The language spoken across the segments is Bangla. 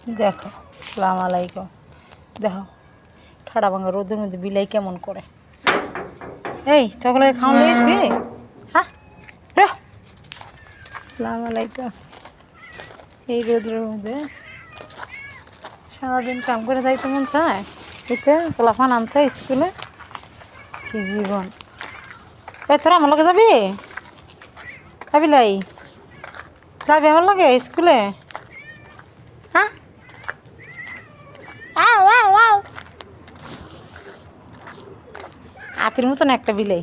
দেখো, সালাম আলাইকুম। দেখো ঠাডা ভাঙা রোদের মধ্যে বিলাই কেমন করে। এই তখন খাওয়া লইছি। হ্যাঁ, সালাম আলাইকুম। এই রোদের মধ্যে সারাদিন কাম করে যাইতে মন চায়, এতে পোলাফান আনতে স্কুলে। কি জীবন! এই তোরা আমার লগে যাবি? লাই যাবি আমার লগে স্কুলে? হ্যাঁ, হাতির মতন একটা বিলাই।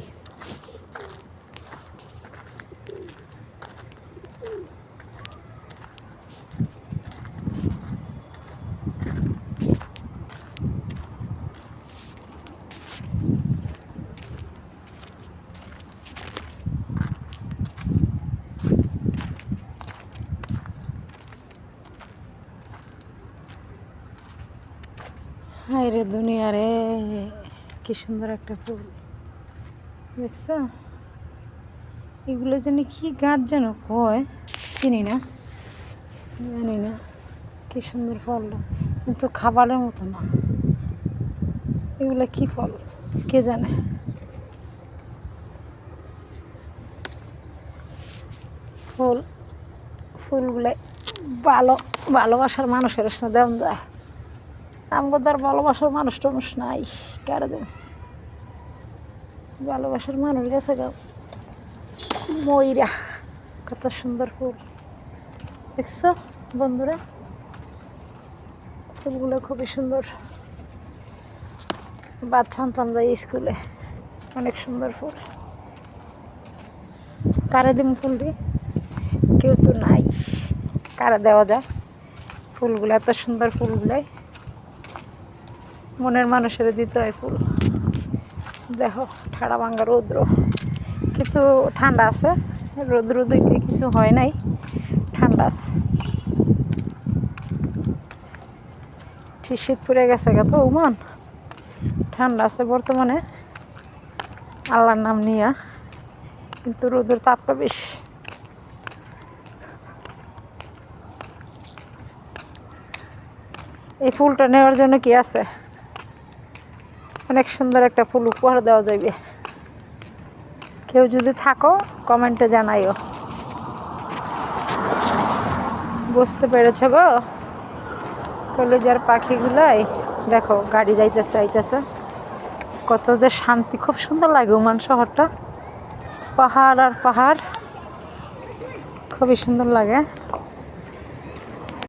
হায় রে দুনিয়া রে, কি সুন্দর একটা ফুল দেখছ? এগুলো জানি কি গাছ যেন কয়, চিনি না, জানি না। কি সুন্দর ফলটা, কিন্তু খাবারের মতো না। এগুলো কি ফল কে জানে। ফুলগুলো ভালোবাসার মানুষের সাথে দেওয়া যায়। আমাকে তো আর ভালোবাসার মানুষ টানুষ নাই, কারে দেব? ভালোবাসার মানুষ গেছে গা ময়রা। কত সুন্দর ফুল দেখছ বন্ধুরা, ফুলগুলো খুবই সুন্দর। বাচ্চা আনতাম যাই স্কুলে, অনেক সুন্দর ফুল। কারে দিম ফুলটি? কেউ তো নাই, কারে দেওয়া যায়? ফুলগুলো এত সুন্দর, ফুলগুলাই মনের মানুষের দিতে হয় ফুল। দেখো ঠাড়া ভাঙ্গা রৌদ্র, কিন্তু ঠান্ডা আছে। রৌদ্র দিকে কিছু হয় নাই, ঠান্ডা আছে। ঠিক শীত পড়ে গেছে গা তো উমান, ঠান্ডা আছে বর্তমানে আল্লাহর নাম নিয়া, কিন্তু রোদের তাপটা বেশি। এই ফুলটা নেওয়ার জন্য কি আছে, অনেক সুন্দর একটা ফুল উপহার দেওয়া যাবে। কেউ যদি থাকো কমেন্টে জানাইও। বুঝতে পেরেছ গো? কলেজের পাখিগুলাই দেখো গাড়ি যাইতেছে আইতেছে, কত যে শান্তি, খুব সুন্দর লাগে ওমান শহরটা। পাহাড় আর পাহাড়, খুবই সুন্দর লাগে।